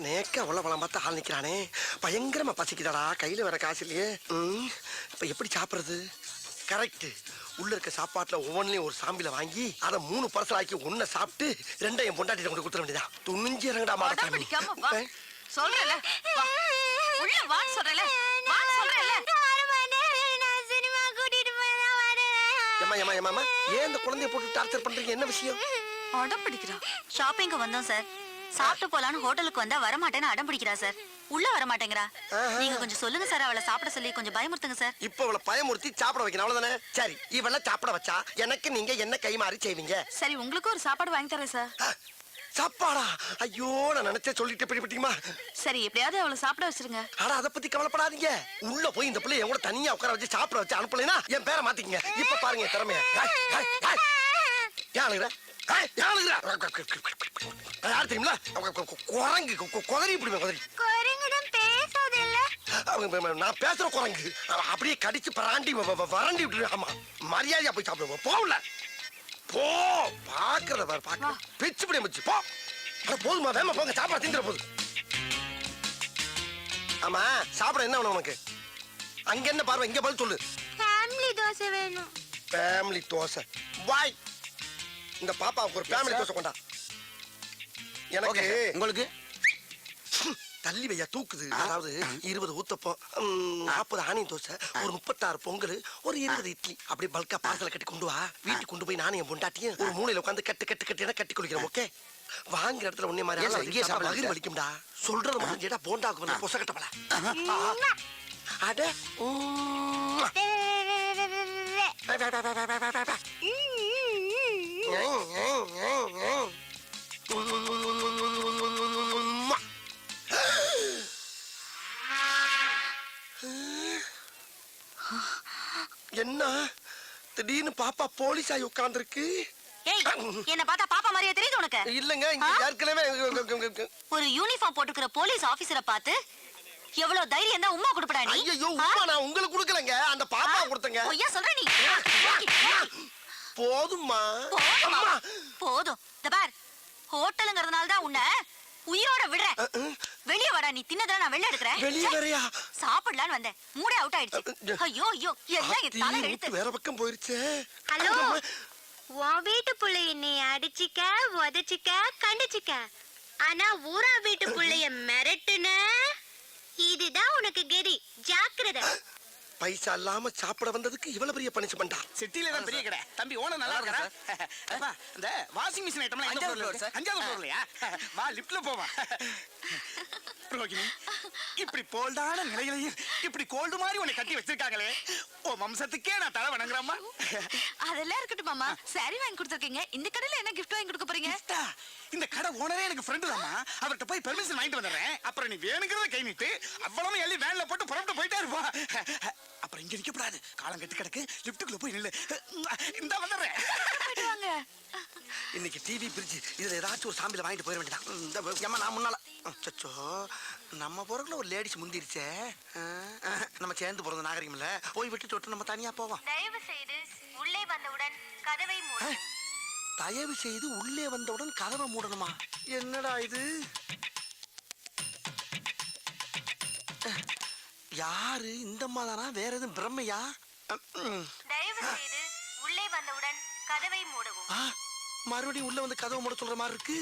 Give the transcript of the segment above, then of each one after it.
நேக்க உள்ள பார்த்தா ஆள் நிக்கிறானே, பயங்கரமா பசிக்குதாடா. கையில வேற காசு இல்லையே. இப்ப எப்படி சாப்பிடுறது? கரெக்ட். உள்ள இருக்க சாப்பாட்டுல ஒவ்வொன்றையும் ஒரு சாம்பில வாங்கி அதை 3 பார்சல் ஆக்கி ஒன்ன சாப்பிட்டு 2 என் பொண்டாட்டிட்ட கொண்டு கொடுத்துட வேண்டியதான். துணிஞ்சு இறங்கடா மாட்டேன். சொல்றல உள்ள வான்னு சொல்றல ஏன் இந்த குழந்தைய போட்டு டார்ச்சர் பண்றீங்க? என்ன விஷயம்? அடம் பிடிக்கிறா. ஷாப்பிங்க்கு வந்தோம் சார். சாப்பிட்டு போலான்னு ஹோட்டலுக்கு வந்தா வரமாட்டேன்னு அடம் பிடிக்கிறா சார். உள்ள வர மாட்டேங்கிறா. நீங்க கொஞ்சம் சொல்லுங்க சார், அவளை சாப்பிட சொல்லி கொஞ்சம் பயமுறுத்துங்க சார். இப்ப அவளை பயமுறுத்தி சாப்பிட வைக்கணும், அவ்வளவுதானே? சரி, இவள சாப்பிட வச்சா எனக்கு நீங்க என்ன கை மாறி செய்வீங்க? சரி, உங்களுக்கு ஒரு சாப்பாடு வாங்கி தரேன் சார். சாப்பாடா? ஐயோ, நான் நினைச்சே சொல்லிட்டு பிடிப்பீமா. சரி, எப்படியாவது அவளை சாப்பிட வச்சிருங்க. ஆனா அதை பத்தி கவலைப்படாதீங்க. உள்ள போய் இந்த பிள்ளை என் கூட தனியா உட்கார வச்சு சாப்பிட வச்சு அனுப்பலைன்னா என் பேரை மாத்திக்கங்க. இப்ப பாருங்க திறமைய. யார் தெரியுங்களா? குரங்கு குதறி இப்படி குதறி. நான் பேசுற குரங்கு அப்படியே கடிச்சு பராண்டி வறண்டி விட்டு. ஆமா, மரியாதையா போய் சாப்பிடுவோம். போகல போ, பாக்குறத பாரு, பாக்க பிச்சு பிடி வச்சு போ. போதுமா? வேமா போங்க, சாப்பாடு திங்கிற போது. ஆமா, சாப்பிட என்ன வேணும் உனக்கு? அங்க என்ன பார்வை, இங்க பதில் சொல்லு. ஃபேமிலி தோசை வேணும். ஃபேமிலி தோசை வாய். இந்த பாப்பாவுக்கு ஒரு ஃபேமிலி தோசை கொண்டா. எனக்கு உங்களுக்கு தள்ளி வையா தூக்குது. அதாவது 20 ஊத்தப்பம், 40 ஆனியன் தோசை, ஒரு 36 பொங்கல், ஒரு 20 இட்லி அப்படி பல்கா பார்சல கட்டி கொண்டு வா. வீட்டுக்கு கொண்டு போய் நானும் என் பொண்டாட்டியும் ஒரு மூலையில உட்காந்து கட்டி குளிக்கிறோம். ஓகே? வாங்குற இடத்துல உன்னை மாதிரி வயிறு வலிக்கும்டா. சொல்றது மட்டும் கேட்டா போண்டாக்கு வந்து பொச கட்டப்பல. அட என்ன திடீர்னு பாப்பா போலீஸ் ஆகி உட்கார்ந்துருக்கு? என்ன பார்த்தா பாப்பா மாதிரியே தெரியுது உனக்கு? இல்லங்க, இங்க ஏற்கனவே ஒரு யூனிஃபார்ம் போட்டுக்கிற போலீஸ் ஆபீசரை பார்த்து எவ்வளவு தைரியம் தான் உம்மா கொடுப்படா நீ? ஐயோ, உம்மா நான் உங்களுக்கு கொடுக்கலங்க, அந்த பாப்பா கொடுத்தங்க. ஐயா சொல்ற நீ. போதும்மா. போதும். இந்த பார், ஹோட்டலுங்கிறதுனால தான் உன்னை உயிரோட விடுறேன். வெளிய வாடா, நீ தின்னதா நான் வெளிய எடுக்கறேன். வெளிய வரையா? சாப்பிடலான்னு வந்தேன், மூடே அவுட் ஆயிடுச்சு. ஐயோ ஐயோ, எல்லாம் என் தலை எழுத்து. வேற பக்கம் போயிருச்சே. ஹலோ, உன் வீட்டு புள்ளைய நீ அடிச்சிக்க, உதச்சிக்க, கண்டிச்சிக்க. ஆனா ஊரா வீட்டு புள்ளைய மிரட்டுன, இதுதான் உனக்கு கெதி. ஜாக்கிரதை. பைசா இல்லாம சாப்பிட வந்ததுக்கு இவ்வளவு பெரிய பனிஷ்மெண்டா? சிட்டில தான் பெரிய கடை. தம்பி ஓனர் நல்லா இருக்கா? அப்பா, இந்த வாஷிங் மிஷின் ஐட்டம்லாம் எந்த ஃப்ளோர்ல இருக்கு? 5வது ஃப்ளோர்லயா? வா, லிஃப்ட்ல போவா. ரோகிணி, இப்படி போல்டான நிலையிலையும் இப்படி கோல்டு மாதிரி உன்னை கட்டி வச்சிருக்காங்களே, ஓ வம்சத்துக்கே நான் தலை வணங்குறேம்மா. அதெல்லாம் இருக்கட்டும் மாமா, சாரி வாங்கி கொடுத்துருக்கீங்க. இந்த கடையில என்ன கிஃப்ட் வாங்கி கொடுக்க போறீங்க? இந்த கடை ஓனரே எனக்கு ஃப்ரெண்டு தாமா. அவர்கிட்ட போய் பெர்மிஷன் வாங்கிட்டு வந்துடுறேன். அப்புறம் நீ வேணுங்கிறத கை நீட்டு அவ்வளவு எள்ளி வேன்ல போட்டு புறப்பட்டு போயிட்டே இருப்பா. அப்புறம் இங்க நிக்கப்படாது, காலம் கட்டி கிடக்கு. லிப்டுக்குள்ள போய் நில்லு. இந்த வந்துடுறேன். இன்னைக்கு டிவி பிரிட்ஜ் இதுல ஏதாச்சும் ஒரு சாம்பில வாங்கிட்டு போயிட வேண்டியதான். இந்த ஏமா நான் முன்னால சச்சோ, நம்ம பொருட்கள் ஒரு லேடிஸ் முந்திருச்சே. நம்ம சேர்ந்து போறது நாகரிகம் இல்ல. போய் விட்டு விட்டு நம்ம தனியா போவோம். தயவு செய்து உள்ளே வந்தவுடன் கதவை மூடு. தயவு செய்து உள்ளே வந்தவுடன் கதவை மூடணுமா? என்னடா இது? யாரு இந்த அம்மாதானா? வேற எதுவும் பிரம்மையா? தயவு செய்து உள்ளே வந்தவுடன் கதவை மூடவும். மறுபடியும் உள்ள வந்து கதவை மூட சொல்ற மாதிரி இருக்கு.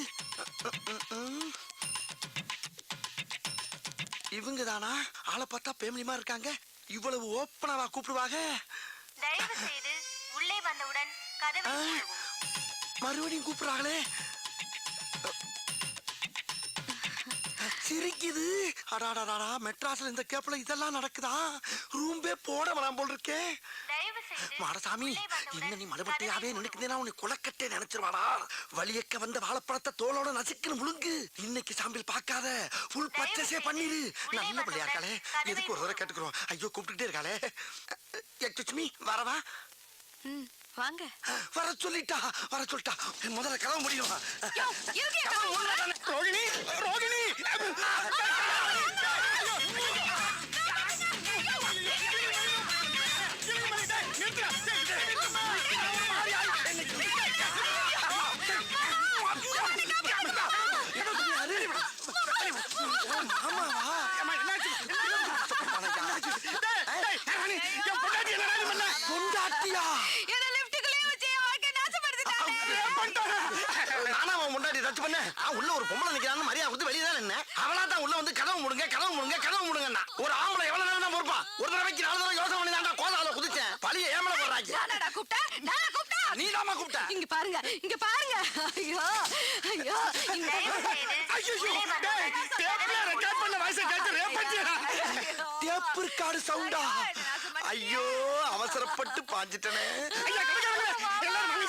இவங்க தானா? ஆளை பார்த்தா பேமிலிமா இருக்காங்க. இவ்வளவு ஓப்பனாவா கூப்பிடுவாங்க? தயவு செய்து உள்ளே வந்தவுடன் கதவை மூடவும். மறுபடியும் கூப்பிடுறாங்களே. சிரிக்குது. அடாடாடா, மெட்ராஸ்ல இந்த கேப்ல இதெல்லாம் நடக்குதா? ரூம்பே போட வேணாம் போல் இருக்கேன். மாடசாமி, இன்னும் நீ மறுபடியாவே நினைக்கிறேன்னா உன்னை குலக்கட்டே நினைச்சிருவாடா. வலியக்க வந்த வாழைப்பழத்தை தோலோட நசுக்குன்னு முழுங்கு. இன்னைக்கு சாம்பிள் பார்க்காத, ஃபுல் பர்ச்சேஸே பண்ணிரு. நல்ல பிள்ளையா இருக்காளே, எதுக்கு ஒரு தடவை கேட்டுக்கிறோம். ஐயோ, கூப்பிட்டுட்டே இருக்காளே. எக்ஸ்கியூஸ் மீ, வரவா? வாங்க. வர சொல்லிட்டா. முதல்ல கதவு முடியும். ரோகிணி, ரோகிணி, உன் முன்னாடி டச் பண்ண உள்ள ஒரு பொம்பளை நிக்கிறான்னு மரியாதை கொடுத்து வெளியே தான் நின்ன அவளா தான் உள்ள வந்து கதவு முடுங்கன்னா ஒரு ஆம்பளை எவ்வளவு நேரம் தான் பொறுப்பா ஒரு தடவைக்கு 4 தடவை யோசனை பண்ணி தான் கோதால குதிச்சேன் பழிய ஏமல போடுறாங்க நானா கூப்பிட்டா நீ தாமா கூப்பிட்ட இங்க பாருங்க ஐயோ ஐயோ தயவு செய்து உள்ளே வந்தவுடன் டேப்ல ரெக்கார்ட் பண்ண வாய்ஸ் கேட்டு ரேப் பண்ணியா டேப் ரெக்கார்டு சவுண்டா ஐயோ அவசரப்பட்டு பாஞ்சிட்டனே ஐயா கடைக்காரங்க எல்லாரும் வாங்க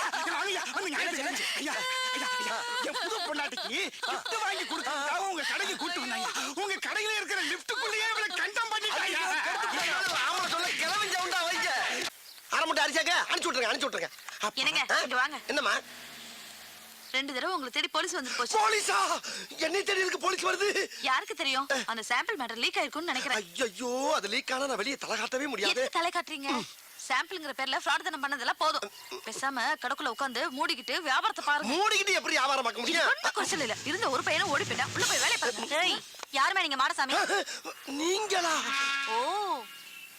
ஐயா என் புது பொண்டாட்டிக்கு gift வாங்கி கொடுத்ததுக்காக உங்க கடைக்கு கூட்டு வந்தாங்க உங்க கடையில இருக்கிற லிஃப்ட்டுக்குள்ளேயே இவளை கண்டம் பண்ணிட்டாங்க ஆமா சொல்ல கிளம்பி சவுண்டா வைங்க அரை முட்டை அரிசாக்க அனுப்பிச்சு விட்டுருங்க என்னங்க, இங்க வாங்க. என்னம்மா 2 தடவை உங்களை தேடி போலீஸ் வந்து போச்சு. போலீஸா என்னை தேடி இருக்கு போலீஸ் வருது யாருக்கு தெரியும்? அந்த சாம்பிள் மேட்டர் லீக் ஆயிருக்கும்னு நினைக்கிறேன். ஐயோ அது லீக் ஆனா நான் வெளியே தலை காட்டவே முடியாது எதுக்கு தலை காட்டுறீங்க? சாம்பிள்ங்கிற பேர்ல ஃப்ராட் தான பண்ணதெல்லாம் போதும். பேசாம கடக்குள்ள உட்கார்ந்து மூடிக்கிட்டு வியாபாரத்தை பாருங்க. மூடிக்கிட்டு எப்படி வியாபாரம் பார்க்க இது முடியும் ஒண்ணும் குறைச்சல் இல்ல. இருந்த ஒரு பையனும் ஓடி போயிட்டான். உள்ள போய் வேலைய பாருங்க. ஏய் யாருமே நீங்க மாடசாமி? நீங்களா ஓ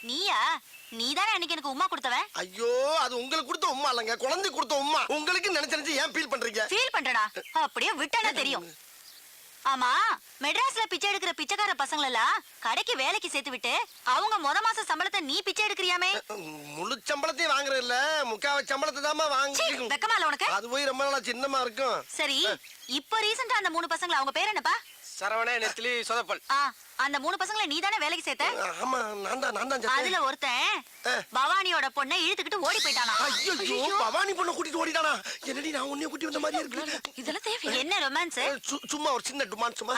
நீயா? நீதானே அன்னைக்கு எனக்கு உமா கொடுத்தவன். ஐயோ அது உங்களுக்கு கொடுத்த உம்மா இல்லங்க குழந்தை கொடுத்த உம்மா உங்களுக்கு நினைச்சு ஏன் ஃபீல் பண்றீங்க ஃபீல் பண்றடா. அப்படியே விட்டானே தெரியும். ஆமா மெட்ராஸ்ல பிச்சை எடுக்கிற பிச்சைக்கார பசங்கள எல்லாம் கடைக்கு வேலைக்கு சேர்த்து விட்டு அவங்க மாச சம்பளத்தை நீ பிச்சை எடுக்கிறியாமே? முழு சம்பளத்தையும் வாங்குறது இல்ல முக்காவ சம்பளத்தை தாமா சீ, வாங்க வெக்கமா இல்ல உனக்கு? அது போய் ரொம்ப நாளா சின்னமா இருக்கும் சரி இப்போ ரீசெண்டா அந்த 3 பசங்கள அவங்க பேர் என்னப்பா? சரவணே நெத்திலி சொதப்பல் அந்த 3 பசங்கள நீதானே வேலைக்கு சேர்த்த? ஆமா நான் தான் அதுல செத்தேன். ஒருத்தன் பவானியோட பொண்ணை இழுத்துக்கிட்டு ஓடி போயிட்டானா. ஐயோ பவானி பொண்ணை கூட்டிட்டு ஓடிட்டானா என்னடி நான் உன்னைய கூட்டி வந்த மாதிரி இருக்கு இதெல்லாம் தேவையா? என்ன ரொமான்ஸ்? சும்மா ஒரு சின்ன டுமான் சும்மா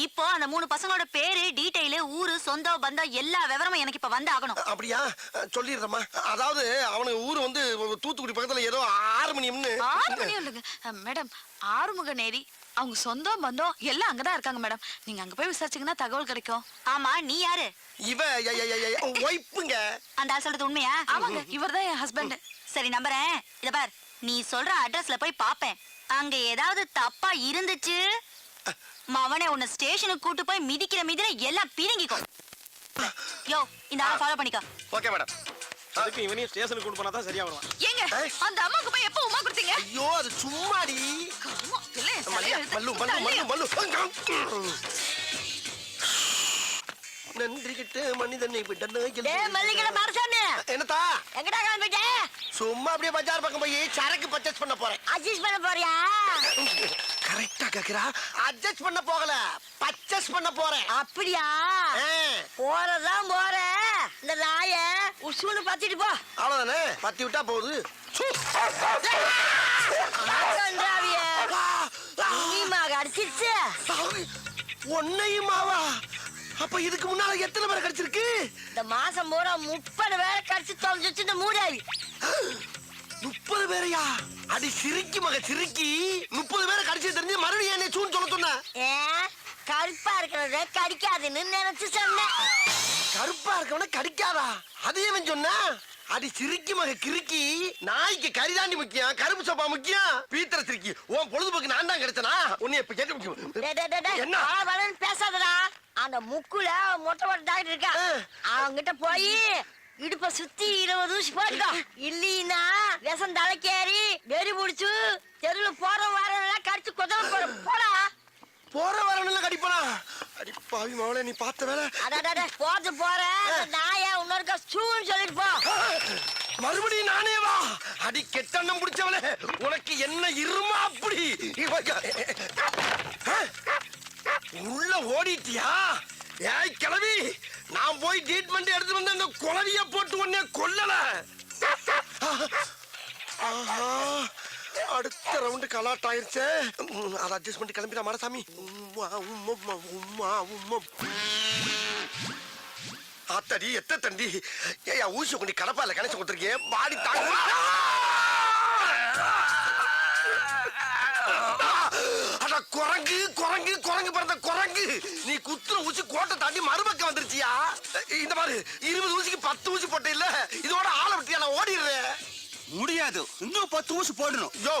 இப்போ அந்த 3 பசங்களோட பேரு டீடைல் ஊரு சொந்தம் பந்தம் எல்லா விவரமும் எனக்கு இப்ப வந்து ஆகணும். அப்படியா சொல்லிடுறேம்மா அதாவது அவனுக்கு ஊரு வந்து தூத்துக்குடி பக்கத்துல ஏதோ 6 மணியம்னு 6 மணி இல்லைங்க மேடம். ஆறுமுக நேரி அவங்க சொந்தம் பந்தம் எல்லாம் அங்கதான் இருக்காங்க மேடம். நீங்க அங்க போய் விசாரிச்சீங்கன்னா தகவல் கிடைக்கும். ஆமா நீ யாரு? இவ ஒய்ப்புங்க அந்த ஆள் சொல்றது உண்மையா? ஆமாங்க இவர்தான் என் ஹஸ்பண்ட். சரி நம்புறேன். இத பார் நீ சொல்ற அட்ரஸ்ல போய் பாப்பேன். அங்க ஏதாவது தப்பா இருந்துச்சு மவனே உன்னை ஸ்டேஷனுக்கு கூட்டு போய் மிதிக்கிற எல்லாம் பிரிங்கிக்கும். யோ இந்த ஆளை ஃபாலோ பண்ணிக்கோ. ஓகே மேடம் அதுக்கு இவனையும் ஸ்டேஷனுக்கு கூட்டு போனா தான் சரியா வருவான் ஏங்க அந்த அம்மாக்கு போய் எப்போ உமா கொடுத்தீங்க? ஐயோ அது சும்மாடி கருமோ, இல்ல, என் மல்லியா, தலையில மல்லு இழுத்து மல்லு மல்லு தலையா. மல்லு நன்றி கிட்ட மனிதனை விடனே என்னத்தா எங்கடா கிளம்பிட்ட? சும்மா அப்படியே பஜார் பக்கம் போய் சரக்கு பர்ச்சேஸ் பண்ண போறேன் அட்ஜஸ்ட் பண்ண போறியா? கரெக்டா கேக்குறா அட்ஜஸ்ட் பண்ண போகல பர்ச்சேஸ் பண்ண போறேன் அப்படியா? போறதான் போற இந்த நாய உசுன்னு பத்திட்டு போ. அவ்வளவுதானே பத்தி விட்டா போகுது அடிச்சிருச்சு ஒன்னையுமாவா அப்ப இதுக்கு முன்னால எத்தனை பேரை கிடைச்சிருக்கு இந்த மாசம் பூரா 30 பேரை கடிச்சு தொலைஞ்சிச்சு இந்த மூடாவி. 30 பேரையா அடி சிரிக்கி மக சிரிக்கி 30 பேரை கடிச்சு தெரிஞ்சு மறுபடியும் என்ன சூன்னு சொல்ல சொன்ன கருப்பா இருக்கிறத கடிக்காதுன்னு நினைச்சு சொன்னேன். கருப்பா இருக்கவன கடிக்காதா அதையும் சொன்ன அடி சிரிக்கி மக கிறுக்கி நாய்க்கு கரிதாண்டி முக்கியம் கருப்பு சோப்பா முக்கியம் பீத்தர சிரிக்கி உன் பொழுதுபோக்கு நான் தான் கிடைச்சனா உன்னை இப்ப கேட்டு என்ன பேசாதடா. அந்த முக்குல மொட்டை மொட்டை டாக்டர் இருக்கா அவங்கிட்ட போய் இடுப்ப சுத்தி 20 ஊசி போட்டுக்கோ. இல்லீனா விஷம் தலைக்கேறி வெறி புடிச்சு தெருவுல போற வாரம் கடிச்சு கொதல போடா. போற வரணும் கடிப்பனா அடி பாவி மவளே நீ பார்த்த வேலை அட போது போற நாய இன்னொருக்கா சூன்னு சொல்லிட்டு போ. மறுபடியும் நானே வா அடி கெட்டண்ணம் பிடிச்சவளே உனக்கு என்ன இருமா அப்படி உள்ள ஓடிட்டியா ஏய் கிளவி நான் போய் ட்ரீட்மெண்ட் எடுத்து வந்து அந்த குளவிய போட்டு உடனே கொல்லல ஆஹா அடுத்த ரவுண்டு கலாட் ஆயிருச்சே அதை அட்ஜஸ்ட் பண்ணி கிளம்பிடா மாடசாமி ஆத்தடி எத்த தண்டி ஏயா ஊசி கொண்டு கடப்பால கணச்சு கொடுத்துருக்கேன் பாடி தாங்க அட குரங்கு குரங்கு குரங்கு பிறந்த குரங்கு நீ குத்துற ஊசி கோட்டை தாண்டி மறுபக்கம் வந்துருச்சியா இந்த மாதிரி 20 ஊசிக்கு 10 ஊசி போட்ட இல்ல இதோட ஆளை விட்டியா நான் ஓடிடுறேன் முடியாது இன்னும் 10 ஊசி போடணும் யோ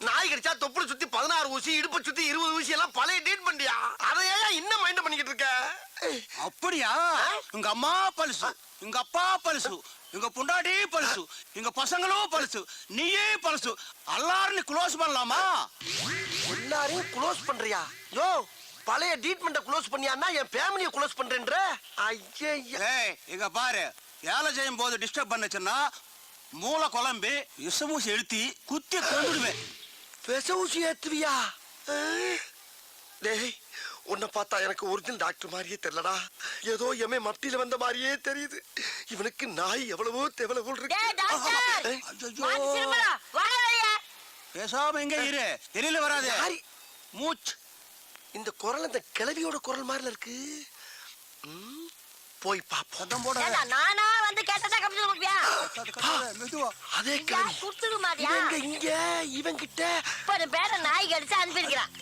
நாய் கடிச்சா தொப்புளை சுத்தி 16 ஊசி இடுப்பை சுத்தி 20 ஊசி எல்லாம் பழைய டேட் பண்ணியா அதை ஏன் இன்னும் மைண்ட் பண்ணிக்கிட்டு இருக்க அப்படி அப்படியா? உங்க அம்மா பல்சு, உங்க அப்பா பல்சு, உங்க பொண்டாட்டி பல்சு, உங்க பசங்களும் பல்சு, நீயே பல்சு. எல்லாரும் க்ளோஸ் பண்ணலாமா? எல்லாரையும் க்ளோஸ் பண்றியா? யோ பழைய ட்ரீட்மெண்ட க்ளோஸ் பண்ணியான்னா என் ஃபேமிலியை க்ளோஸ் பண்றேன்ற. ஐயே ஏய் இங்க பாரு, வேலை செய்யும் போது டிஸ்டர்ப் பண்ணுச்சுன்னா மூளை குழம்பு விஷமூசி எழுத்தி குத்தி கொண்டுடுவேன். விச ஊசி ஏத்துவியா? டேய் உன்னை பார்த்தா எனக்கு ஒரிஜினல் டாக்டர் மாதிரியே தெரியலடா. ஏதோ எமே மத்தியில வந்த மாதிரியே தெரியுது. இவனுக்கு நாய் எவ்வளவோ தெவளவோ இருக்கு. டேய் டாக்டர், ஐயோ, மாத்தி சிறுமலா, வாடா வெளியே. பேசாம எங்க இரு, வெளியில வராது. யாரி? மூச்சு. இந்த குரல் இந்த கிழவியோட குரல் மாதிரில இருக்கு. போய் பாப்போம். சத்தம் போட. ஏண்டா, நானா வந்து கேட்டதா கமிஷன் கொடுப்பியா? மெதுவா. அதே இங்க கிழவி கொடுத்துக்க மாட்டியா? இங்க இவன் கிட்ட 30 பேரை நாய் கடிச்சு அனுப்பியிருக்கிறான்.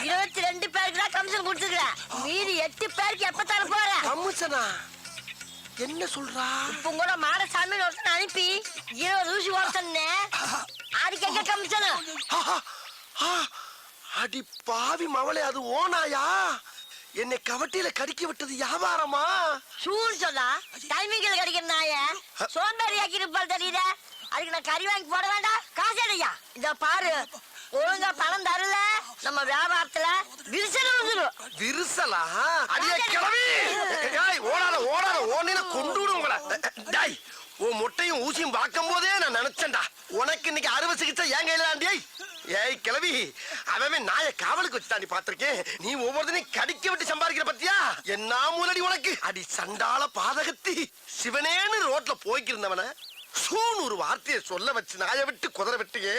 22 பேருக்கு தான் கமிஷன் கொடுத்துருக்கிறேன். மீதி 8 பேருக்கு எப்ப தர போற? கம்முசனா என்ன சொல்றா? இப்ப கூட மாடசாமி ஒருத்தன் அனுப்பி 20 ஊசி ஓடுத்தன்னு அதுக்கு எங்க கமிஷன்? ஆஹா, ஆ, அடி பாவி மவளே, அது ஓனாயா? என்னை கவட்டியில கடிக்க விட்டது வியாபாரமா? சூன்னு சொன்னா டைமிங்கில் கிடைக்கிற நாய சோம்பேறி ஆக்கி இருப்பாள் தெரியுத. அதுக்கு நான் கறி வாங்கி போட வேண்டாம், காசு அடையா. இத பாரு, ஒழுங்கா பணம் தரல நம்ம வியாபாரத்துல விரிசல் வந்துடும். விரிசலா? அடியே கிளவி! ஏய் ஓடாத ஓடாத, ஓடின கொண்டு விடு உங்களை. டேய் உன் முட்டையும் ஊசியும் பார்க்கும் போதே நான் நினைச்சேன்டா உனக்கு இன்னைக்கு அறுவை சிகிச்சை என் கையில தாண்டி. ஏய் கிளவி, அவன் நாய காவலுக்கு வச்சு தாண்டி பாத்திருக்கேன். நீ ஒவ்வொருத்தனையும் கடிக்க விட்டு சம்பாதிக்கிற பத்தியா? என்ன மூலடி உனக்கு? அடி சண்டால பாதகத்தி, சிவனேன்னு ரோட்ல போய்க்கிருந்தவன சூன்னு ஒரு வார்த்தையை சொல்ல வச்சு நாயை விட்டு குதிரை விட்டியே.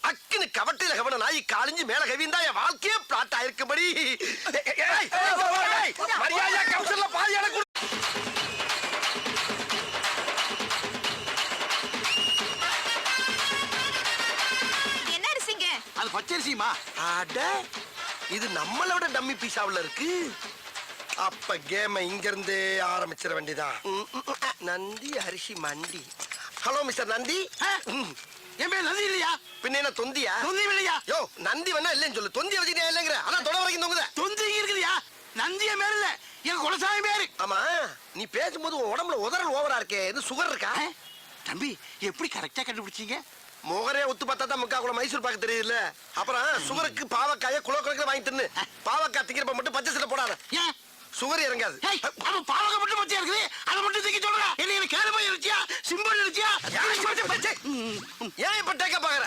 அக்குன்னு கவட்டையில கவன நாய் காலிஞ்சு மேல கவிந்தா என் வாழ்க்கையே பிளாட் ஆயிருக்கும்படி. மரியாதையா கவுன்சிலர்ல பாதி எனக்கு என்ன அரிசிங்க? அது பச்சரிசிமா? அட இது நம்மளை விட டம்மி பீஸாவுல இருக்கு. அப்ப கேம இங்க இருந்து ஆரம்பிச்சிட வேண்டியதான். நந்தி அரிசி மண்டி. Hello mister Nandi. என் பேர் நந்தி இல்லையா? பின்ன என்ன தொந்தியா? தொந்தி இல்லையா? யோ நந்தி வேணா இல்லைன்னு சொல்லு, தொந்தி வச்சுக்கிட்டே இல்லைங்கிற. அதான் தொட வரைக்கும் தொங்குத. தொந்தி இருக்குதுயா? நந்திய பேர் இல்ல, என் குலசாமி பேரு. ஆமா, நீ பேசும்போது உன் உடம்புல உதறல் ஓவரா இருக்கே, இது சுகர் இருக்கா? தம்பி எப்படி கரெக்டா கண்டுபிடிச்சீங்க? முகரே ஒத்து பார்த்தா தான் முக்கா கூட மைசூர் பாக்கு தெரியுதுல்ல. அப்புறம் சுகருக்கு பாவக்காய குலோ குலக்கிற வாங்கி தின்னு. பாவக்காய் திங்கிறப்ப மட்டும் பச்சை சட்டை போடாத, ஏன் சுகர் இறங்காது. அவன் பாவக மட்டும் பச்சையா இருக்குது, அதை மட்டும் தூக்கி சொல்றா. என்ன கேளுமா இருச்சியா, சிம்பிள் இருச்சியா? ஏன் இப்ப டேக்க பாக்குற?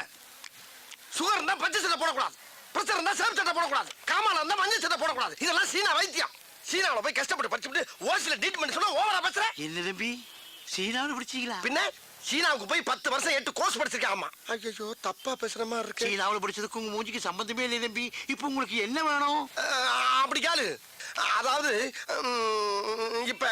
சுகர் இருந்தா பச்சை சட்டை போடக்கூடாது, பிரஷர் இருந்தா சேவ் சட்டை போடக்கூடாது, காமால இருந்தா மஞ்சள் சட்டை போடக்கூடாது. இதெல்லாம் சீனா வைத்தியம். சீனாவுல போய் கஷ்டப்பட்டு படிச்சுட்டு ஓசில ட்ரீட்மெண்ட் சொல்ல ஓவரா பேசுற. என்ன தம்பி சீனாவில் பிடிச்சீங்களா? பின்ன சீனாவுக்கு போய் 10 வருஷம் 8 கோர்ஸ் படிச்சிருக்காமா. ஐயோ தப்பா பேசுற மாதிரி இருக்கு. சீனாவில் படிச்சதுக்கு உங்க மூஞ்சிக்கு சம்பந்தமே இல்லை தம்பி. இப்போ உங்களுக்கு என்ன வேணும்? அப்படி கேளு. அதாவது இப்ப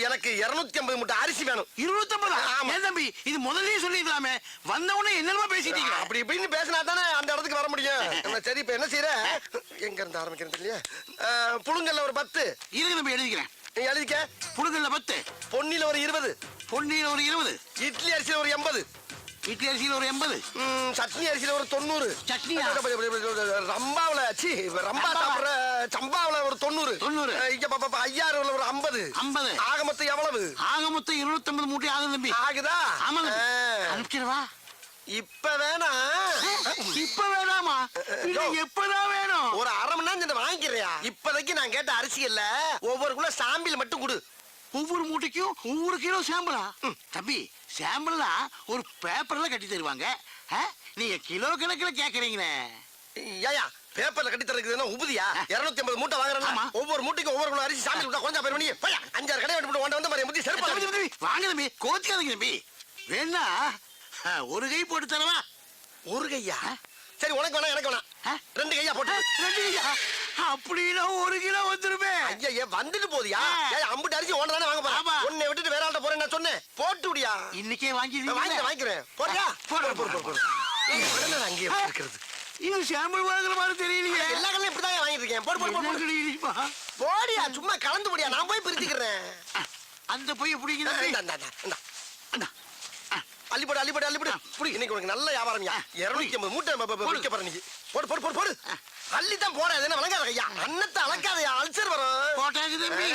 எனக்கு 250 மூட்டை அரிசி வேணும். 250? ஆமா. ஏன் தம்பி இது முதல்லயே சொல்லிடலாமே, வந்த உடனே என்னமா பேசிட்டீங்க? அப்படி இப்படின்னு பேசினா தானே அந்த இடத்துக்கு வர முடியும். சரி இப்ப என்ன செய்யற? எங்க இருந்து ஆரம்பிக்கிறது இல்லையா? புழுங்கல்ல ஒரு 10 இருக்கு தம்பி, எழுதிக்கிறேன். எழுதிக்க. புழுங்கல்ல 10, பொன்னில ஒரு 20, பொன்னியில ஒரு 20, இட்லி அரிசியில ஒரு 80, இட்லி அரிசியில ஒரு 80, சட்னி அரிசியில ஒரு 90, சட்னியா? ரம்பாவுல ரம்பா சாப்பிடுற சம்பாவுல ஒரு 90, 90, இங்க ஐயாறுல ஒரு 50. 50 ஆக மொத்தம் எவ்வளவு? ஆக மொத்தம் 250 மூட்டை ஆகுது தம்பி. ஆகுதா? ஆமாங்க. அனுப்பிச்சிடவா? இப்ப வேணா? இப்ப வேணாமா? எப்பதான் வேணும்? ஒரு அரை மணி நேரம் வாங்கிக்கிறியா? இப்போதைக்கு நான் கேட்ட அரிசி இல்ல, ஒவ்வொரு குள்ள சாம்பிள் மட்டும் கொடு. ஒவ்வொரு மூட்டைக்கும் ஒவ்வொரு கிலோ சாம்பிளா? தம்பி சாம்பிள் தான் ஒரு பேப்பர்ல கட்டி தருவாங்க, நீங்க கிலோ கணக்குல கேக்குறீங்களே. ஏயா பேப்பர்ல கட்டி தரதுன்னா உபதியா? 250 மூட்டை வாங்குறேன்னா ஒவ்வொரு மூட்டைக்கும் ஒவ்வொரு குள்ள அரிசி சாம்பிள் விட்டா கொஞ்சம் பேர் பண்ணி 5-6 கடை விட்டு வந்த மாதிரி முடி செருப்பு. வாங்க தம்பி, கோச்சிக்காதீங்க தம்பி. வேணா ஒரு கை போட்டு தரவா? ஒரு கையா? சரி உனக்கு வேணா எனக்கு வேணா 2 கையா போட்டு. 2 கையா? அப்படின்னா 1 கிலோ வந்துருமே. ஐயா வந்துட்டு போதியா? அம்புட்டு அரிசி ஒண்ணு தானே வாங்க போறா? உன்னை விட்டுட்டு வேற ஆள்கிட்ட போறேன் நான் சொன்னேன். போட்டு விடியா? இன்னைக்கே வாங்கிக்கிறேன். போறியா? போடு. அங்கேயே இருக்கிறது. இது சாம்பிள் வாங்குற மாதிரி தெரியலையே. எல்லா கல்லையும் இப்படிதான் வாங்கிட்டு இருக்கேன். போடு. போடியா, சும்மா கலந்து போடியா, நான் போய் பிரிச்சுக்கிறேன். அந்த போய் பிடிக்கிறது. அள்ளிப்படு. புடி, இன்னைக்கு உனக்கு நல்ல வியாபாரம்யா. 250 மூட்டை விற்க போற நீ. போடு. அள்ளித்தான் போறேன். என்ன விளங்காத ஐயா, அன்னத்தை அளக்காதயா, அல்சர் வரும். போட்டாச்சு தம்பி.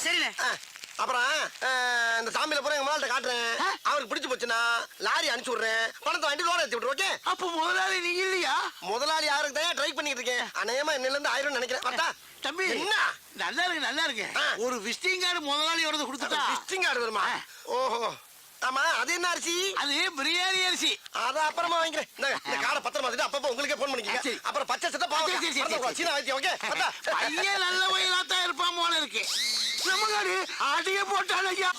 சரிண்ணே. அப்புறம் இந்த சாமியில பூரா எங்க முதலாளிட்ட காட்டுறேன். அவருக்கு பிடிச்சு போச்சுன்னா லாரி அனுப்பிச்சு விடுறேன். பணத்தை வாங்கிட்டு லோன் ஏத்தி விட்டுரு. ஓகே? அப்ப முதலாளி நீங்க இல்லையா? முதலாளி யாருக்கு தான் ட்ரை பண்ணிட்டு இருக்கேன். அநேகமா இன்னில இருந்து 1000 நினைக்கிறேன். பார்த்தா தம்பி என்ன நல்லா இருக்கு நல்லா இருக்கு. ஒரு விசிட்டிங் கார்டு முதலாளியோட கொடுத்துட்டா விசிட்டிங் கார்டு வருமா? ஓஹோ. ஆமா, அது என்ன அரிசி? அது பிரியாணி அரிசி. அத அப்புறமா வாங்கிக்கிறேன். இந்த கார்டை பத்திரமா வச்சுட்டு அப்பப்ப உங்களுக்கே போன் பண்ணிக்கங்க. சரி. அப்புறம் பச்சை சட்டை பாவம் சரி, சரி, சரி. சீனா வைத்தியம். ஓகே? பார்த்தா பையன் நல்ல வயலா தான் இருப்பான் போல இருக்கு. நம்ம காடு அடிய போட்டான் ஐயா.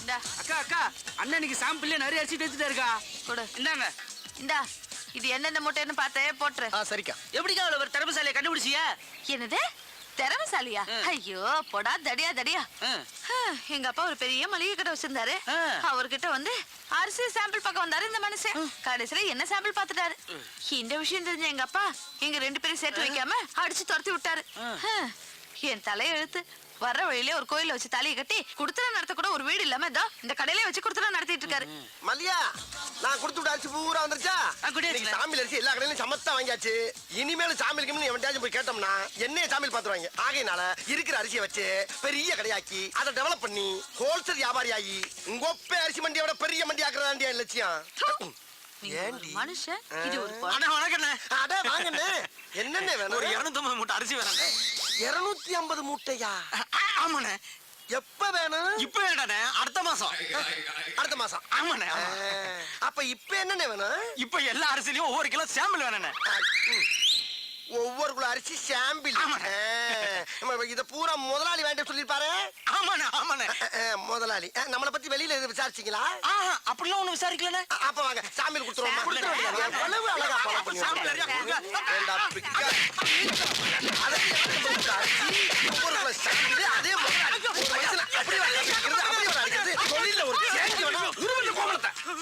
இந்தா அக்கா அக்கா அண்ணனுக்கு சாம்பிள்ல நிறைய அரிசி எடுத்துட்டு இருக்கா. கொடு. இந்தாங்க. இந்தா இது என்னென்ன மூட்டைன்னு பார்த்தே போட்டுரு. சரிக்கா. எப்படிக்கா அவ்வளவு ஒரு திறமசாலியை கண்டுபிடிச்சியா? என்னது திறமசாலியா? ஐயோ போடா தடியா தடியா. எங்க அப்பா ஒரு பெரிய மளிகை கடை வச்சிருந்தாரு. அவர்கிட்ட வந்து அரிசி சாம்பிள் பார்க்க வந்தாரு இந்த மனுஷன். கடைசியில என்ன சாம்பிள் பார்த்துட்டாரு. இந்த விஷயம் தெரிஞ்ச எங்க அப்பா எங்க 2 பேரும் சேர்த்து வைக்காம அடிச்சு துரத்தி விட்டாரு. என் தலையை எழுத்து வர்ற வழியிலே ஒரு கோயில வச்சு தலையை கட்டி குடுத்தன நடத்த கூட ஒரு வீடு இல்லாம இதோ இந்த கடையிலே வச்சு குடுத்தன நடத்திட்டு இருக்காரு. மல்லியா, நான் கொடுத்து விட்ட அரிசி பூரா வந்துருச்சா? இன்னைக்கு சாமியில் அரிசி எல்லா கடையிலும் சமத்தா வாங்கியாச்சு. இனிமேலும் சாமிலுக்கு எவன்டாச்சும் போய் கேட்டோம்னா என்னைய சாமியில் பாத்துருவாங்க. ஆகையினால இருக்கிற அரிசியை வச்சு பெரிய கடையாக்கி அதை டெவலப் பண்ணி ஹோல்சேல் வியாபாரி ஆகி உங்கொப்பே அரிசி மண்டியை விட பெரிய மண்டி ஆக்குறதாண்டியா லட்சியம். நீங்க ஒரு மனுஷன் இது ஒரு அண்ணா வணக்கண்ணே. அட வாங்கண்ணே. என்னென்ன வேணும்? ஒரு 250 மூட்டை அரிசி வேணும். 250 மூட்டையா? ஆமாண்ணே. எப்ப வேணும்? இப்ப வேண்டாண்ணே, அடுத்த மாசம். அடுத்த மாசம். ஆமாண்ணே. அப்ப இப்ப என்னென்ன வேணும்? இப்ப எல்லா அரிசிலையும் ஒவ்வொரு கிலோ சாம்பிள் வேணுண்ணே. ஒவ்வொரு கிலோ அரிசி சாம்பிள். இத பூரா முதலாளி வேண்டாம் சொல்லிருப்பாரு. ஆமாண்ணே ஆமாண்ணே. முதலாளி நம்மளை பத்தி வெளியில எதுவும் விசாரிச்சீங்களா? அப்படிலாம் ஒண்ணு விசாரிக்கலண்ணே. அப்ப வாங்க சாமியில் கொடுத்துருவோம். எவ்வளவு அழகா பணம் பண்ணி சாம்பிள் நிறைய கொடுங்க. ஒவ்வொரு கிலோ சாம்பிள் அதே முதலாளி ஒரு வயசுல அப்படி அடிக்கிறது தொழில ஒரு சேஞ்ச் வேணும்.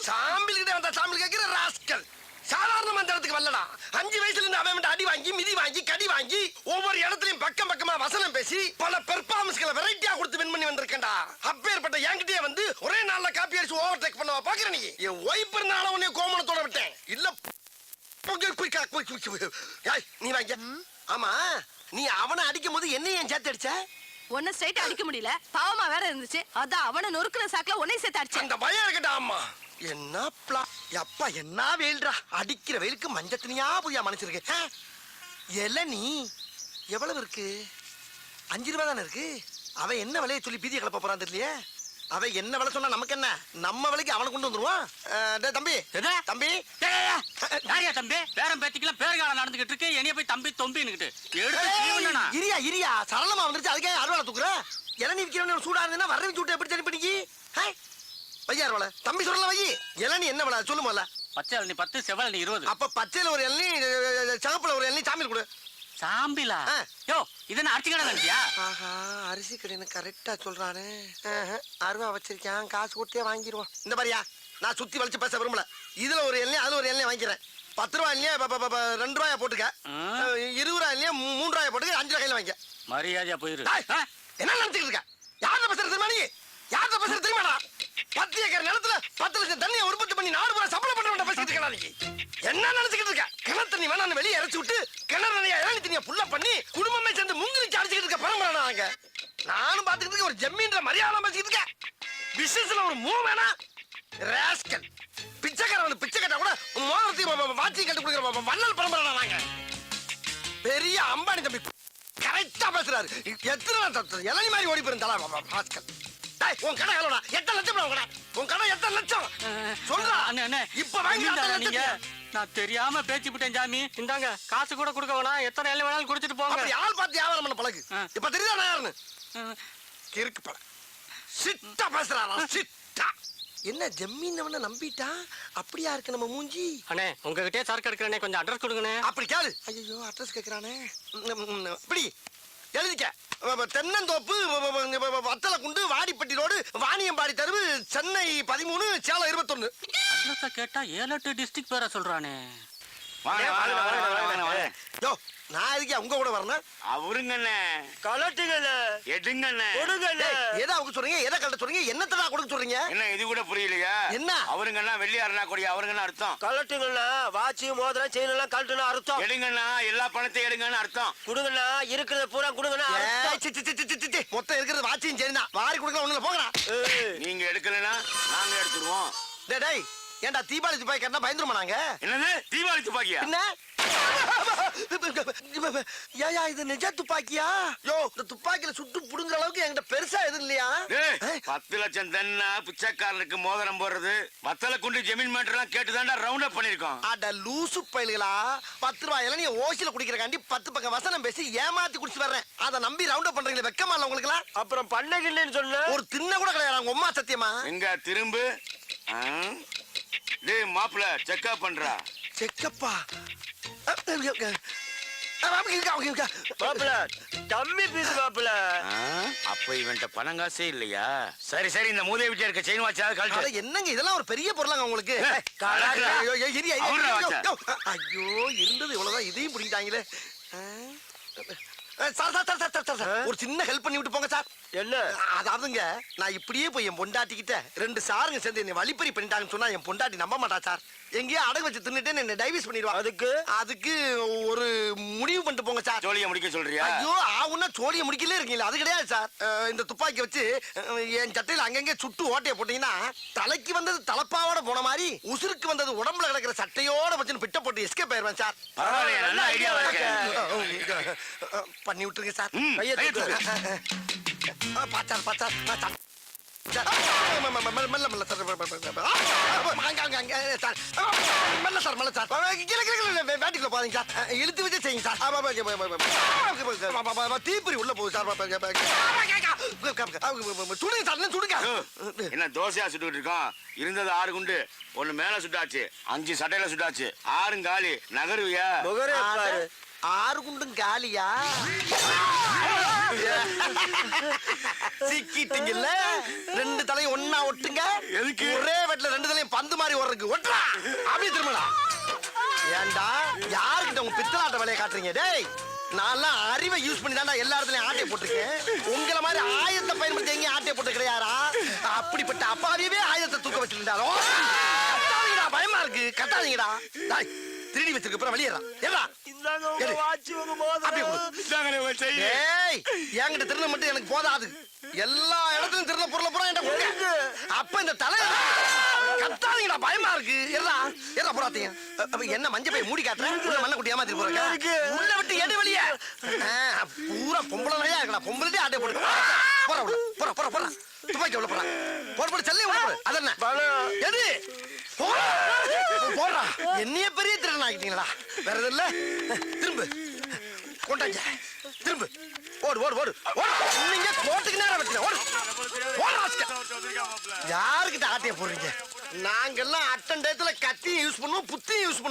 சாம்பிள் கிட்ட வந்தா சாம்பிள் கேட்கிற ராஸ்கல் சாதாரண மந்திரத்துக்கு வரலடா. 5 வயசுல இருந்து அவன் அடி வாங்கி மிதி வாங்கி கடி வாங்கி ஒவ்வொரு இடத்துலயும் பக்கம் பக்கமா வசனம் பேசி பல பெர்ஃபார்மன்ஸ்களை வெரைட்டியா கொடுத்து வின் பண்ணி வந்திருக்கேன்டா. அப்பேற்பட்ட என்கிட்டயே வந்து ஒரே நாள்ல காப்பி அடிச்சு ஓவர் டேக் பண்ணவா பாக்குற நீ? என் ஒய்ஃப் இருந்தாலும் உன்னை கோமணத்தோட விட்டேன். இல்ல நீ வாங்க. ஆமா, நீ அவனை அடிக்கும் போது என்ன ஏன் சேர்த்து அடிச்ச? ஒன்னும் ஸ்ட்ரைட்டா அடிக்க முடியல, பாவமா வேற இருந்துச்சு. அதான் அவனை நொறுக்குற சாக்குல உன்னை சேர்த்து அடிச்சேன். அந்த பயம் இருக்கட்டா. அம்மா என்ன அப்பா என்ன வெயில்டா. அடிக்கிற வெயிலுக்கு மஞ்சள் தனியா புரியா மனுஷருக்கு. நீ எவ்வளவு இருக்கு? 5 ரூபா தானே இருக்கு. அவன் என்ன விலையை சொல்லி பீதியை கிளப்ப போறான் தெரியலையே. அவன் என்ன விலை சொன்னா நமக்கு என்ன? நம்ம விலைக்கு அவனை கொண்டு வந்துருவான். தம்பி தம்பி யாரியா தம்பி? பேரம் பேத்திக்கலாம் பேர்காலம் நடந்துகிட்டு இருக்கு. என்னைய போய் தம்பி தொம்பின்னுகிட்டு இரியா சரளமா வந்துருச்சு. அதுக்கே அறுவாலை தூக்குற. இளநீ விற்கிறவன சூடா இருந்தா வரவி சூட்டை எப்படி தனி பண்ணிக்கி? வையார் வலை தம்பி சொல்லல வை. இளநீ என்ன விலை சொல்லு முதல்ல. பச்சை இளநீ 10, செவல் இளநீ 20. அப்ப பச்சையில ஒரு இளநீ, சிவப்புல ஒரு இளநீ சாமியில் கொடு. சாம்பிலா? யோ இது என்ன அரிசி கடை தானியா? ஆஹா, அரிசி கடைன்னு கரெக்டா சொல்றானே. அருவா வச்சிருக்கேன், காசு கொடுத்தே வாங்கிடுவோம். இந்த மாதிரியா நான் சுத்தி வலிச்சு பேச விரும்பல. இதுல ஒரு எண்ணெய் அதுல ஒரு எண்ணெய் வாங்கிக்கிறேன். 10 ரூபாய் இல்லையா 2 ரூபாயா போட்டுக்க. 20 ரூபாய் இல்லையா 3 ரூபாயா போட்டுக்க. 5 ரூபாய் கையில வாங்கிக்க. மரியாதையா போயிரு. என்ன நினைச்சுட்டு இருக்க? யார்கிட்ட பேசுறது தெரியுமா நீ? யார்கிட்ட பேசுறது தெரியுமாடா? 10 ஏக்கர் நிலத்துல 10 லட்சம் தண்ணியை உற்பத்தி பண்ணி 4 ரூபாய் சம்பளம் பண்ண பேசிட்டு இருக்கா நீ? என்ன நினைச்சுக்கிட்டு இருக்க? கிணறு தண்ணி வேணான்னு வெளியே இறச்சி விட்டு கிணறு நிறைய இளநீ தண்ணியை புள்ள பண்ணி குடும்பமே சேர்ந்து முங்கிலிச்சு அடிச்சுக்கிட்டு இருக்க பரம்பரை நாங்க. நானும் பாத்துக்கிட்டு இருக்க. ஒரு ஜம்மீன்ற மரியாதை பேசிக்கிட்டு இருக்க. பிசினஸ்ல ஒரு மூவ் வேணா ராஸ்கல். பிச்சைக்காரன் பிச்சை கட்டா கூட மோதிரத்தையும் வாட்சி கட்டு கொடுக்குற வள்ளல் பரம்பரை நாங்க. பெரிய அம்பானி தம்பி கரெக்டா பேசுறாரு. எத்தனை இளநீ மாதிரி ஓடி போயிருந்தா ராஸ்கல். உன் கடை எவ்வளோடா? 8 லட்சம். உன் கடை 8 லட்சம் சொல்றா. இப்ப வாங்கி நான் தெரியாம பேச்சு விட்டேன் சாமி. இந்தாங்க காசு கூட கொடுக்க வேணாம். எத்தனை எல்லாம் வேணாலும் குடிச்சிட்டு போங்க. அப்படி ஆள் பார்த்து வியாபாரம் பண்ண பழகு. இப்ப தெரியுதா நான் யாருன்னு? கிறுக்கு பட சிட்டா பேசுறாரா சிட்டா. என்ன ஜம்மீன் நம்பிட்டா? அப்படியா இருக்கு நம்ம மூஞ்சி? அண்ணே உங்ககிட்டே சரக்கு எடுக்கிறேனே, கொஞ்சம் அட்ரஸ் கொடுங்கண்ணே. அப்படி கேளு. ஐயோ அட்ரஸ் கேட்கிறானே. இப்படி எழுதிக்க. தென்னந்தோப்பு, வத்தல குண்டு, வாடிப்பட்டி ரோடு, வாணியம்பாடி தெருவு, சென்னை 13, சேலம் 21. அட்ரஸ கேட்டா 7-8 டிஸ்ட்ரிக்ட் பேரை சொல்றானே. வாங்க வாங்க வாங்க வாங்க வாங்க யோ நான் எதுக்கு உங்க கூட வரணும்? அவருங்கண்ணே கலட்டுங்கண்ணே எடுங்கண்ணே கொடுங்கண்ணே எதை அவங்க சொல்றீங்க, எதை கட்ட சொல்றீங்க, என்னத்தடா கொடுக்க சொல்றீங்க? என்ன இது கூட புரியலையா? என்ன? அவருங்கண்ணா வெள்ளியாருனா கொடி அவருங்கண்ணா அர்த்தம். கலட்டுங்கண்ணா வாட்சி மோதிரம் செயின் எல்லாம் கலட்டுனா அர்த்தம். எடுங்கண்ணா எல்லா பணத்தையும் எடுங்கன்னு அர்த்தம். கொடுங்கண்ணா இருக்கிறத பூரா கொடுங்கண்ணா அர்த்தம். ஏய், C, C, C, C, C, C. மொத்தம் இருக்கிறது வாட்சியும் சரிதான், வாரி கொடுக்கலாம் ஒண்ணுல போங்கடா. நீங்க எடுக்கலனா நாங்க எடுத்துருவோம். டேய் டேய், ஏன்டா தீபாவளி துப்பாக்கி கட்டினா பயந்துருமா நாங்க? என்னது தீபாவளி துப்பாக்கியா? என்ன ஏயா இது நிஜ துப்பாக்கியா? யோ இந்த துப்பாக்கியில சுட்டு புடுங்குற அளவுக்கு என்கிட்ட பெருசா எதுவும் இல்லையா? டேய், 10 லட்சம் தன்னா பிச்சைக்காரனுக்கு மோதிரம் போடுறது வத்தல குண்டு ஜமீன் மேட்டர்லாம் கேட்டுதான்டா ரவுண்ட் அப் பண்ணிருக்கோம். அட லூசு பயல்களா, 10 ரூபாய் இளநீ ஓசில குடிக்கிறக்காண்டி 10 பக்கம் வசனம் பேசி ஏமாத்தி குடிச்சு வர்றேன். அதை நம்பி ரவுண்ட் அப் பண்றீங்களே, வெக்கமா இல்ல உங்களுக்கு எல்லாம்? அப்புறம் பண்ணகில்லைன்னு சொன்ன ஒரு தின்ன கூட கிடையாது உங்க அம்மா சத்தியமா. எங்க திரும்பு. டேய் மாப்ள செக்அப் பண்றா. செக்கப்பா மாப்பிள கம்மி பீஸ் மாப்பிள. அப்ப இவன்ட்ட பணம் காசே இல்லையா? சரி சரி இந்த மூதேவி வீட்டுல இருக்க செயின் வாட்சாவது கழட்டு. என்னங்க இதெல்லாம் ஒரு பெரிய பொருளாங்க உங்களுக்கு? கலக்குறா. ஐயோ, ஐயோ, இரு, ஐயோ, அவர்ரா ஐயோ, வாட்சா. ஐயோ. ஐயோ இருந்தது இவ்வளவுதான், இதையும் பிடிக்கிட்டாங்களே. Sir sir sir sir sir sir, ஒரு சின்ன ஹெல்ப் பண்ணி விட்டு போங்க சார். என்ன? அதாவதுங்க நான் இப்படியே போய் என் பொண்டாட்டிக்கிட்ட 2 சாருங்க சேர்ந்து என்னை வழிப்பறி பண்ணிட்டாங்கன்னு சொன்னா என் பொண்டாட்டி நம்ப மாட்டா சார். எங்கேயோ அடகு வச்சு தின்னுட்டு என்ன டைவர்ஸ் பண்ணிடுவா. அதுக்கு ஒரு முடிவு பண்ணிட்டு போங்க சார். ஜோலியை முடிக்க சொல்றியா? ஐயோ ஆவுன்னா சோழியை முடிக்கலே இருக்கீங்களா? அது கிடையாது சார். இந்த துப்பாக்கி வச்சு என் சட்டையில அங்கங்க சுட்டு ஓட்டைய போட்டீங்கன்னா தலைக்கு வந்தது தலப்பாவோட போன மாதிரி உசுருக்கு வந்தது உடம்புல கிடக்கிற சட்டையோட வச்சு பிட்ட போட்டு எஸ்கேப் ஆயிருவேன் சார். பரவாயில்லையா, நல்ல ஐடியாவா இருக்கு. பண்ணி விட்டுருங்க சார். கையை தூக்கு. பாச்சார் பாச்சார் பாச்சார். மெல்ல மெல்ல சார், மெல்ல சார் மெல்ல சார். வேட்டிக்குள்ள போறீங்க சார், இழுத்து வச்சு செய்யுங்க சார். தீப்பொறி உள்ள போகுது சார். சுடுங்க சார், சுடுங்க. என்ன தோசையா சுட்டுக்கிட்டு இருக்கோம்? இருந்தது 6 குண்டு, 1 மேல சுட்டாச்சு, 5 சட்டையில சுட்டாச்சு, 6 காலி. நகருவியா? 6 குண்டும் காலியா? சிக்கிட்டீங்கல்ல, 2 தலையும் ஒண்ணா ஒட்டுங்க. எதுக்கு? ஒரே வெட்ல 2 தலையும் பந்து மாதிரி ஓடுறதுக்கு. ஒட்டுறா அப்படியே திரும்படா. ஏண்டா யாருக்கிட்ட உங்க பித்தலாட்ட வேலையை காட்டுறீங்க? டேய் நான்லாம் அறிவை யூஸ் பண்ணி தான்டா எல்லா இடத்துலயும் ஆட்டையை போட்டிருக்கேன். உங்களை மாதிரி ஆயுதத்தை பயன்படுத்தி எங்கேயும் ஆட்டையை போட்டு கிடையாரா? அப்படிப்பட்ட அப்பாவியவே ஆயுதத்தை தூக்க வச்சிருந்தாரோ. கத்தாதீங்கடா, பயமா இருக்கு. கத்தாதீங்கடா. திருடி வச்சிருக்க அப்புறம் வெளியேறான். ஏறா என்கிட்ட திருட மட்டும் எனக்கு போதாது. எல்லா இடத்துலயும் திருட பொருளை பூரா என்கிட்ட கொடுங்க. அப்ப இந்த தலை கத்தாதீங்கடா, பயமா இருக்கு. ஏறா ஏறா போறாதீங்க. என்ன மஞ்சள் போய் மூடி காட்டுறேன், மண்ணை குட்டி ஏமாத்தி போறேன். உள்ள விட்டு எடு வெளியே. பூரா பொம்பளை நிறையா இருக்கா, பொம்பளை ஆட்டை போட்டு போற போற போற போற துப்பாக்கி உள்ள போற போட போட செல்லையும் உள்ள போற. அதென்ன எது போடுறா? என்னைய பெரிய திருடன் ஆகிட்டீங்களா? வேற எதுவும் இல்ல? திரும்ப கொண்டாங்க, திரும்ப ஓடு ஓடு ஓடு ஓடு. நீங்க கோட்டுக்கு நேரம் வச்சுல ஓடு ஓடு. யாருக்கிட்ட ஆட்டைய போடுறீங்க? நாங்கெல்லாம் அட்டன் டயத்துல கத்தியும் யூஸ் பண்ணுவோம், புத்தியும் யூஸ் பண்ணுவோம்.